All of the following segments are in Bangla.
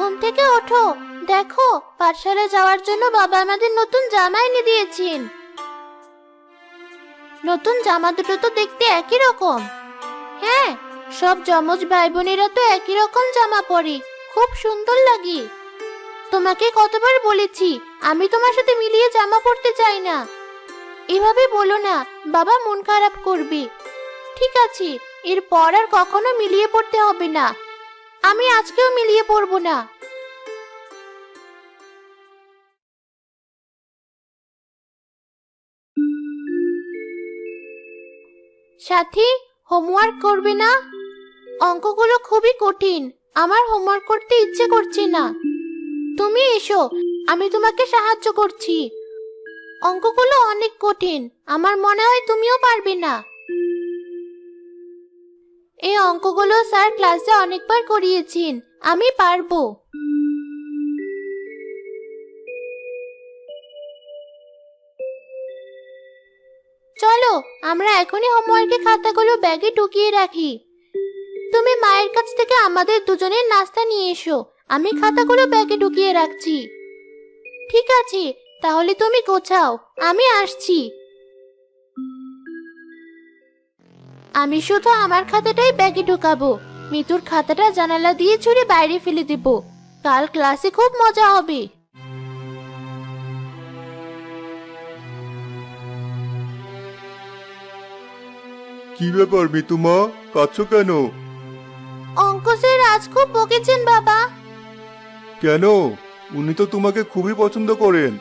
ঘুম থেকে ওঠো, দেখো পাঠশালায় যাওয়ার জন্য বাবা আমাদের নতুন জামা এনে দিয়েছেন। নতুন জামা দুটো তো দেখতে একই রকম। হ্যাঁ, সব যমজ ভাই বোনেরা তো একই রকম জামা পরে, খুব সুন্দর লাগে। তোমাকে কতবার বলেছি আমি তোমার সাথে মিলিয়ে জামা পরতে চাই না। এভাবে বলো না, বাবা মন খারাপ করবে। ঠিক আছে, এরপর আর কখনো মিলিয়ে পড়তে হবে না। আমি আজকেও মিলিয়ে পড়বো না। সাথী, হোমওয়ার্ক করবে না? অঙ্কগুলো খুবই কঠিন, আমার হোমওয়ার্ক করতে ইচ্ছে করছে না। তুমি এসো, আমি তোমাকে সাহায্য করছি। অঙ্কগুলো অনেক কঠিন, আমার মনে হয় তুমিও পারবে না। এই অঙ্কগুলো স্যার ক্লাসে অনেকবার করিয়েছেন, আমি পারবো। চলো, আমরা এখনই হোমওয়ার্কের খাতাগুলো ব্যাগে ঢুকিয়ে রাখি। তুমি মায়ের কাছ থেকে আমাদের দুজনের নাস্তা নিয়ে এসো, আমি খাতাগুলো ব্যাগে ঢুকিয়ে রাখছি। ঠিক আছে, তাহলে তুমি গোছাও, আমি আসছি। আমি শুধু আমার খাতাটাই ব্যাগে ঢুকাবো, মিতুর খাতাটা জানালা দিয়ে ছুঁড়ে বাইরে ফেলে দেব। কাল ক্লাসে খুব মজা হবে। কি ব্যাপার মিতুমা, কাঁদছো কেন? অঙ্ক স্যার আজ খুব বকেছেন বাবা। কেন? উনি তো তোমাকে খুবই পছন্দ করেন।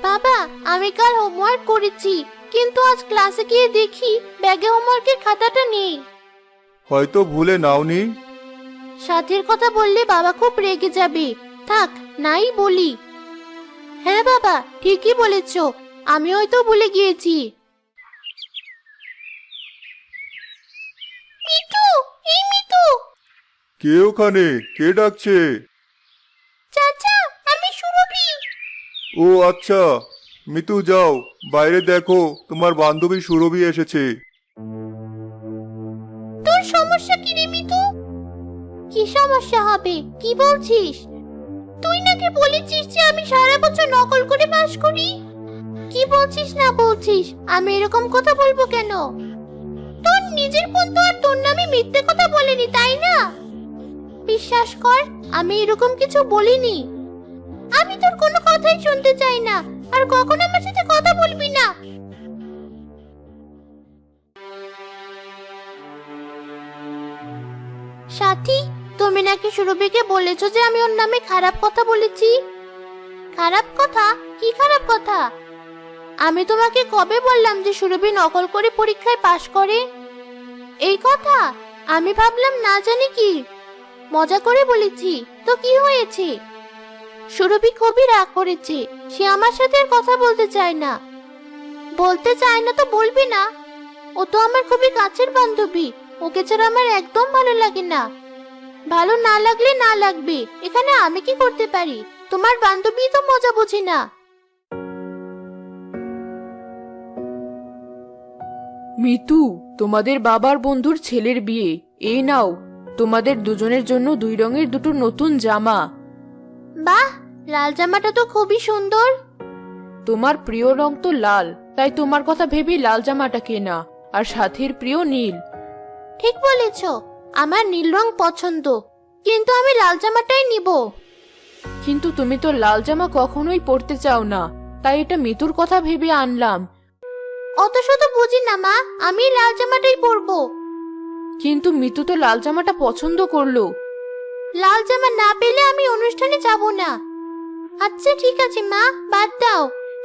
বাবা, আমি কাল হোমওয়ার্ক করেছি, কিন্তু আজ ক্লাসে গিয়ে দেখি ব্যাগে হোমওয়ার্কের খাতাটা নেই। হয়তো ভুলে নাওনি। সাথীর কথা বললে বাবা খুব রেগে যাবে, থাক নাই বলি। হ্যাঁ বাবা, ঠিকই বলেছো, আমি হয়তো ভুলে গিয়েছি। মিতু, এই মিতু। কে ওখানে? কে ডাকছে? চাচা, আমি সুরভি। ও আচ্ছা, মিতু যাও, বাইরে দেখো তোমার বান্ধবী সুরভি এসেছে। তোর সমস্যা কি রে মিতু? কি সমস্যা হবে, কি বলছিস? তুই নাকি বলেছিস যে আমি সারা বছর নকল করে পাস করি। কি বলছিস না বলছিস, আমি এরকম কথা বলবো কেন? তোর নিজের বোন তো আর তোর নামে মিথ্যে কথা বলেনি, তাই না? বিশ্বাস কর, আমি এরকম কিছু বলিনি। আমি তোর কোনো কথাই শুনতে চাই না, আর কখনো আমার সাথে কথা বলবি না। সাথী, তুমি নাকি সুরভিকে বলেছো যে আমি ওর নামে খারাপ কথা বলেছি। খারাপ কথা? কি খারাপ কথা? আমি তোমাকে কবে বললাম যে সুরভি নকল করে পরীক্ষায় পাশ করে? এই কথা আমি ভাবলাম না জানি কি, মজা করে বলেছি তো কি হয়েছে? সুরভি খুবই রাগ করেছে, সে আমার সাথে আর কথা বলতে চায় না। বলতে চায় না তো বলবি না, ও তো আমার খুবই কাছের বান্ধবী, ওকে ছাড়া আমার একদম ভালো লাগে না। ভালো না লাগলে না লাগবে, এখানে আমি কি করতে পারি? তোমার বান্ধবী তো মজা বুঝি না। মিতু, তোমাদের বাবার বন্ধুর ছেলের বিয়ে, এই নাও তোমাদের দুজনের জন্য 2 রঙের দুটো নতুন জামা। বাহ, লাল জামাটা তো খুবই সুন্দর। তোমার প্রিয় রং তো লাল, তাই তোমার কথা ভেবে লাল জামাটা কেনা, আর সাথীর প্রিয় নীল। ঠিক বলেছ, আমার নীল রং পছন্দ, কিন্তু আমি লাল জামাটাই নিব। কিন্তু তুমি তো লাল জামা কখনোই পরতে চাও না, তাই এটা মিতুর কথা ভেবে আনলাম। অত শত বুঝি না মা, আমি লাল জামাটাই পরবো। কিন্তু মিতু তো লাল জামাটা পছন্দ করলো। লাল জামা না পেলে আমি অনুষ্ঠানে যাব না। আচ্ছা ঠিক আছে মা, বাদ দাও।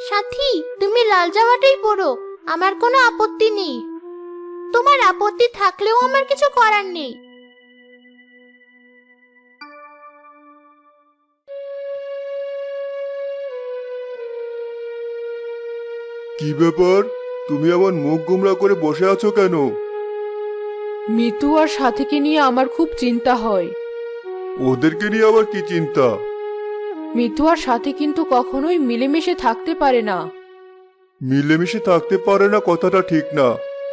সাথী, তুমি লাল জামাটাই পরো, আমার কোনো আপত্তি নেই। তোমার আপত্তি থাকলেও আমার কিছু করার নেই। কি ব্যাপার, তুমি এমন মুখ গোমড়া করে বসে আছো কেন? মিতু আর সাথীকে নিয়ে আমার খুব চিন্তা হয়। ওদেরকে নিয়ে আবার কি চিন্তা? মিতু আর সাথী কিন্তু কখনোই মিলেমিশে থাকতে পারে না। মিলেমিশে থাকতে পারে না কথাটা ঠিক না,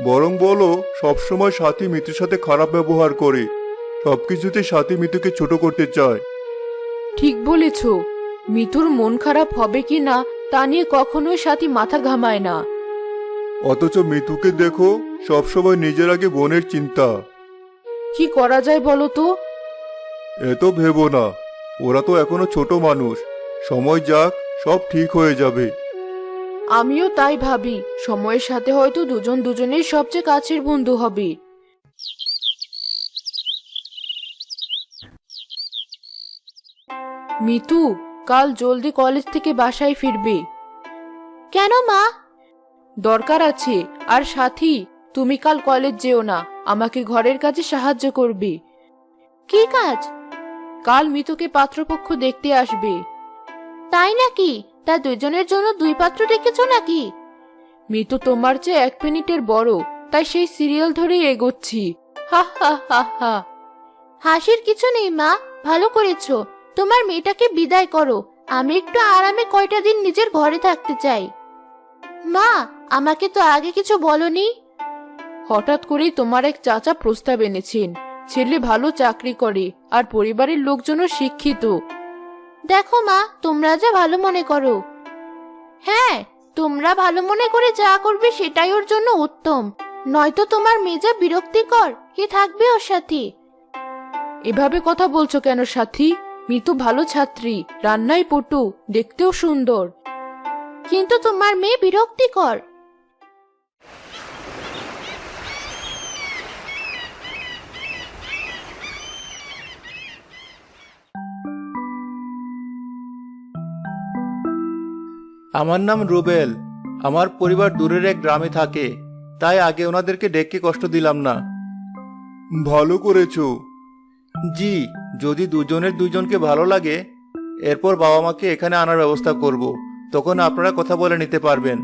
বরং বলো সবসময় সাথী মিতুর সাথে খারাপ ব্যবহার করে, সবকিছুতে সাথী মিতুকে ছোট করতে চায়। ঠিক বলেছ। মিতুর মন খারাপ হবে কি না তা নিয়ে কখনোই সাথী মাথা ঘামায় না। অথচ মিতুকে দেখো, সবসময় নিজের আগে বোনের চিন্তা। কি করা যায় বলো তো? এত ভেবো না, ওরা তো এখনো ছোট মানুষ। সময় যাক, সব ঠিক হয়ে যাবে। আমিও তাই ভাবি, সময়ের সাথে হয়তো দুজন দুজনের সবচেয়ে কাছের বন্ধু হবে। মিতু, কাল জলদি কলেজ থেকে বাসায় ফিরবে। কেন মা? দরকার আছে। আর সাথী, তুমি কাল কলেজ যেও না, আমাকে ঘরের কাজে সাহায্য করবে। কি কাজ? কাল মিতুকে পাত্রপক্ষ দেখতে আসবে। তাই নাকি? তা দুজনের জন্য দুই পাত্র রেখেছো নাকি? মিতু তোমার চেয়ে 1 মিনিটের বড়, তাই সেই সিরিয়াল ধরেই এগোচ্ছি। হা হা হা হা। হাসির কিছু নেই মা, ভালো করেছো। তোমার মেয়েটাকে বিদায় করো, আমি একটু আরামে কয়টা দিন নিজের ঘরে থাকতে চাই। মা, আমাকে তো আগে কিছু বলনি। হঠাৎ করেই তোমার এক চাচা প্রস্তাব এনেছেন। ছেলে ভালো চাকরি করে আর পরিবারের লোকজনও শিক্ষিত। দেখো মা, তোমরা যা ভালো মনে করো। হ্যাঁ, তোমরা ভালো মনে করে যা করবে সেটাই ওর জন্য উত্তম। নয়তো তোমার মেয়ে যা বিরক্তিকর, কে থাকবে ওর সাথে? এভাবে কথা বলছো কেন সাথী? মিতু ভালো ছাত্রী, রান্নায় পটু, দেখতেও সুন্দর। কিন্তু তোমার মেয়ে বিরক্তিকর। আমার নাম রুবেল। আমার পরিবার দূরের এক গ্রামে থাকে, তাই আগে ওনাদেরকে ডেকে কষ্ট দিলাম না। ভালো করেছো। জি, যদি দুজনের দুজনকে ভালো লাগে, এরপর বাবা মাকে এখানে আনার ব্যবস্থা করব। তখন আপনারা কথা বলে নিতে পারবেন।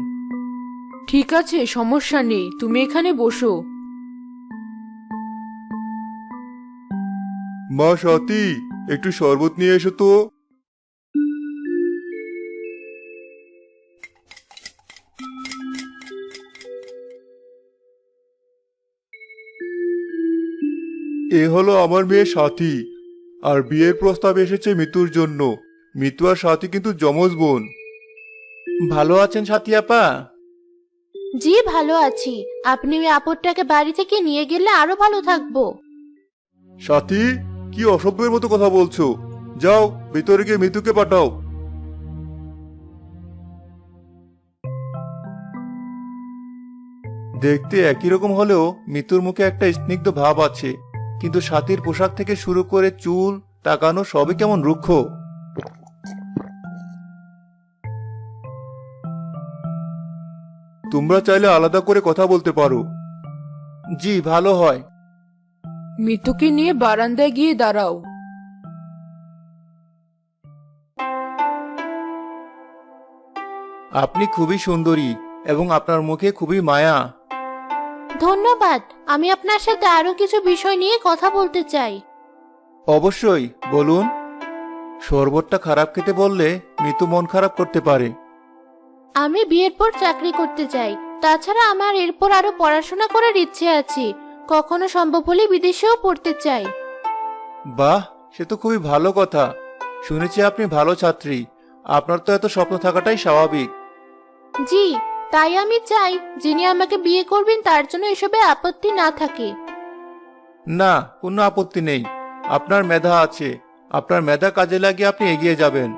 ঠিক আছে, সমস্যা নেই, তুমি এখানে বসো। মা সাথী, একটু শরবত নিয়ে এসো তো। এ হলো আমার মেয়ে সাথী, আর বিয়ের প্রস্তাব এসেছে মিতুর জন্য। মিতু আর সাথী কিন্তু যমজ বোন। ভালো আছেন সাথী আপা? জি ভালো আছি। আপনি ওই আপদটাকে বাড়ি থেকে নিয়ে গেলে আরো ভালো থাকবো। সাথী, কি অসভ্যের মতো কথা বলছো? যাও, ভিতরে গিয়ে মিতুকে পাঠাও। দেখতে একই রকম হলেও মিতুর মুখে একটা স্নিগ্ধ ভাব আছে, কিন্তু সাথীর পোশাক থেকে শুরু করে চুল তাকানো সবই কেমন রুক্ষ। তোমরা চাইলে আলাদা করে কথা বলতে পারো। জি, ভালো হয়। মিতুকে নিয়ে বারান্দায় গিয়ে দাঁড়াও। আপনি খুবই সুন্দরী এবং আপনার মুখে খুবই মায়া। ধন্যবাদ। আমি আপনার সাথে আরো কিছু বিষয় নিয়ে কথা বলতে চাই। অবশ্যই, বলুন। শরবতটা খারাপ খেতে বললে মিতু মন খারাপ করতে পারে। আমি বিয়ের পর চাকরি করতে চাই। তাছাড়া আমার এরপর আরো পড়াশোনা করার ইচ্ছে আছে। কখনো সম্ভব হলে বিদেশেও পড়তে চাই। বাহ, সে তো খুবই ভালো কথা। শুনেছি আপনি ভালো ছাত্রী। আপনার তো এত স্বপ্ন থাকাটাই স্বাভাবিক। জি, তাই আমি চাই যিনি আমাকে বিয়ে করবেন তার জন্য এসবে আপত্তি না থাকে। না, কোনো আপত্তি নেই। আপনার মেধা আছে, আপনার মেধা কাজে লাগিয়ে আপনি এগিয়ে যাবেন।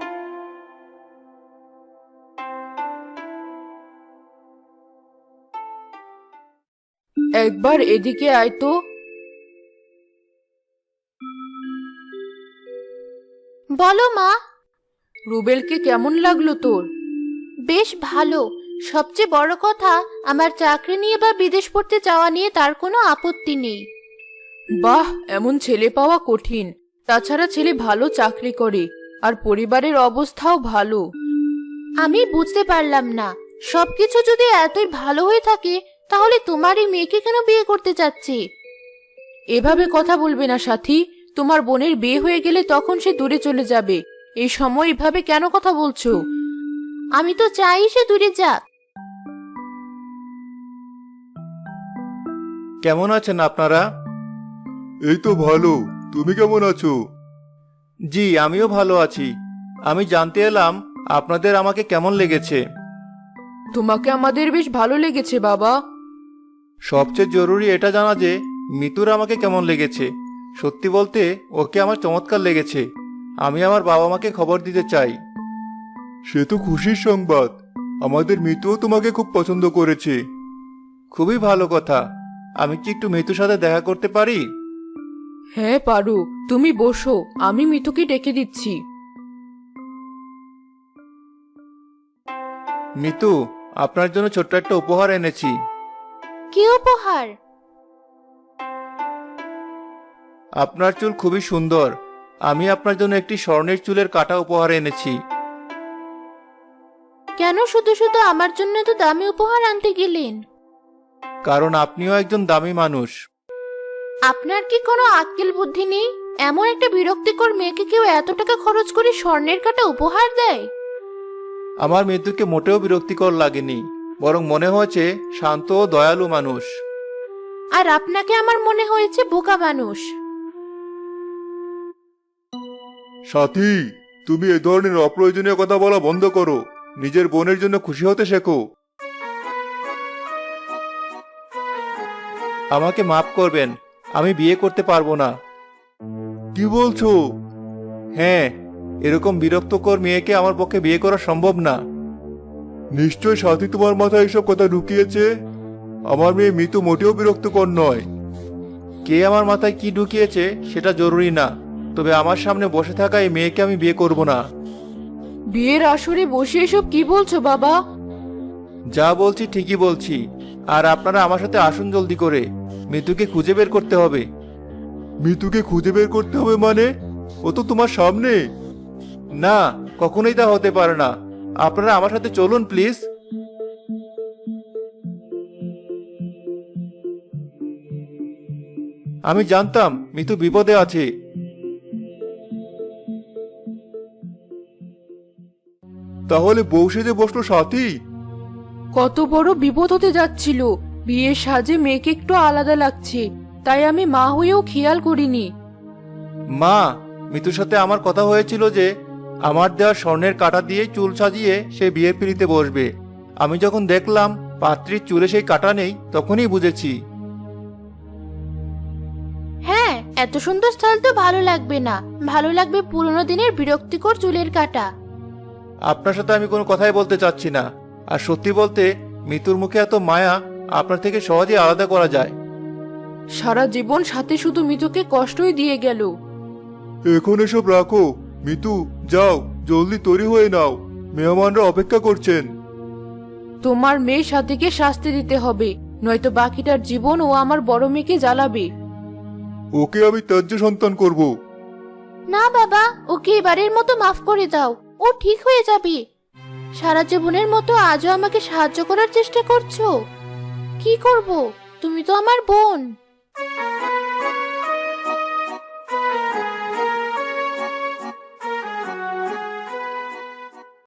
একবার এদিকে আয় তো। বলো মা। রুবেলকে কেমন লাগলো তোর? বেশ ভালো। সবচেয়ে বড় কথা, আমার চাকরি নিয়ে বা বিদেশ পড়তে যাওয়া নিয়ে তার কোনো আপত্তি নেই। বাহ, এমন ছেলে পাওয়া কঠিন। তাছাড়া ছেলে ভালো চাকরি করে আর পরিবারের অবস্থাও ভালো। আমি বুঝতে পারলাম না, সবকিছু যদি এতই ভালো হয়ে থাকে তাহলে তোমার এই মেয়েকে কেন বিয়ে করতে চাচ্ছে? এভাবে কথা বলবে না সাথী। তোমার বোনের বিয়ে হয়ে গেলে তখন সে দূরে চলে যাবে। এই সময় এভাবে কেন কথা বলছো? আমি তো চাই সে দূরে যাক। কেমন আছেন আপনারা? এই তো ভালো। তুমি কেমন আছো? জি, আমিও ভালো আছি। আমি জানতে এলাম আপনাদের আমাকে কেমন লেগেছে। তোমাকে আমাদের বেশ ভালো লেগেছে বাবা। সবচেয়ে জরুরি এটা জানা যে মিতুর আমাকে কেমন লেগেছে। সত্যি বলতে ওকে আমার চমৎকার লেগেছে। আমি আমার বাবা মাকে খবর দিতে চাই। সে তো খুশির সংবাদ। আমাদের মিতুও তোমাকে খুব পছন্দ করেছে। খুবই ভালো কথা। আমি কি একটু মিতুর সাথে দেখা করতে পারি? হ্যাঁ পারো, তুমি বসো, আমি মিতুকে ডেকে দিচ্ছি। মিতু, আপনার জন্য ছোট্ট একটা উপহার এনেছি। কি উপহার? আপনার চুল খুবই সুন্দর। আমি আপনার জন্য একটি স্বর্ণের চুলের কাটা উপহার এনেছি। কেন শুধু শুধু আমার জন্য তো দামি উপহার আনতে গেলেন? কারণ আপনিও একজন দামি মানুষ। আপনার কি কোনো আক্কেল বুদ্ধি নেই? এমন একটা বিরক্তিকর মেয়েকে কেউ এত টাকা খরচ করে স্বর্ণের কাটা উপহার দেয়? আমার মৃত্যুকে মোটেও বিরক্তিকর লাগেনি, বরং মনে হয়েছে শান্ত ও দয়ালু মানুষ। আর আপনাকে আমার মনে হয়েছে বোকা মানুষ। সাথী, তুমি এ ধরনের অপ্রয়োজনীয় কথা বলা বন্ধ করো। নিজের বোনের জন্য খুশি হতে শেখো। আমাকে মাফ করবেন, আমি বিয়ে করতে পারবো না। কি বলছো? হ্যাঁ, এরকম বিরক্তকর মেয়েকে আমার পক্ষে বিয়ে করা সম্ভব না। নিশ্চয় সাথী তোমার মাথায় এসব কথা ঢুকিয়েছে। আমার মেয়ে মিতু মোটেও বিরক্তকর নয়। কে আমার মাথায় কি ঢুকিয়েছে সেটা জরুরি না, তবে আমার সামনে বসে থাকা এই মেয়েকে আমি বিয়ে করব না। বিয়ের আসরে বসে এসব কি বলছো বাবা? যা বলছি ঠিকই বলছি। আর আপনারা আমার সাথে আসুন জলদি করে। মৃত্যুকে খুঁজে বের করতে হবে। মিতুকে খুঁজে বের করতে হবে মানে? ও তো তোমার সামনে। না, কখনোই তা হতে পারে না। আপনারা আমার সাথে চলুন প্লিজ। আমি জানতাম মিতু বিপদে আছে। তাহলে বউ সেজে বসলো সাথী? কত বড় বিপদ হতে যাচ্ছিল। বিয়ের সাজে মেয়েকে একটু আলাদা লাগছে, তাই আমি মা হয়েও খেয়াল করিনি। মা, মিতুর সাথে আমার কথা হয়েছিল যে আমার দেওয়া স্বর্ণের কাঁটা দিয়ে চুল সাজিয়ে সে বিয়ের পিঁড়িতে বসবে। আমি যখন দেখলাম পাত্রীর চুলে সেই কাঁটা নেই, তখনই বুঝেছি। হ্যাঁ, এত সুন্দর স্টাইল তো ভালো লাগবে না। ভালো লাগবে পুরোনো দিনের বিরক্তিকর চুলের কাটা। আপনার সাথে আমি কোনো কথাই বলতে চাচ্ছি না। আর সত্যি বলতে মিতুর মুখে এত মায়া আপনার থেকে সহজেই আলাদা করা যায়। সারা জীবন সাথে শুধু মিতুকে কষ্টই দিয়ে গেল। এখন এসব রাখো। মিতু, যাও, জলদি তৈরি হয়ে নাও। মেহমানরা অপেক্ষা করছেন। তোমার মেয়ে সাথীকে শাস্তি দিতে হবে, নয়তো বাকিটার জীবন ও আমার বড় মেয়েকে জ্বালাবে। ওকে আমি ত্যায্য সন্তান করব। না বাবা, ওকে এবারের মতো মাফ করে দাও। ও ঠিক হয়ে যাবে। সারা জীবনের মতো আজও আমাকে সাহায্য করার চেষ্টা করছো। কি করব? তুমি তো আমার বোন।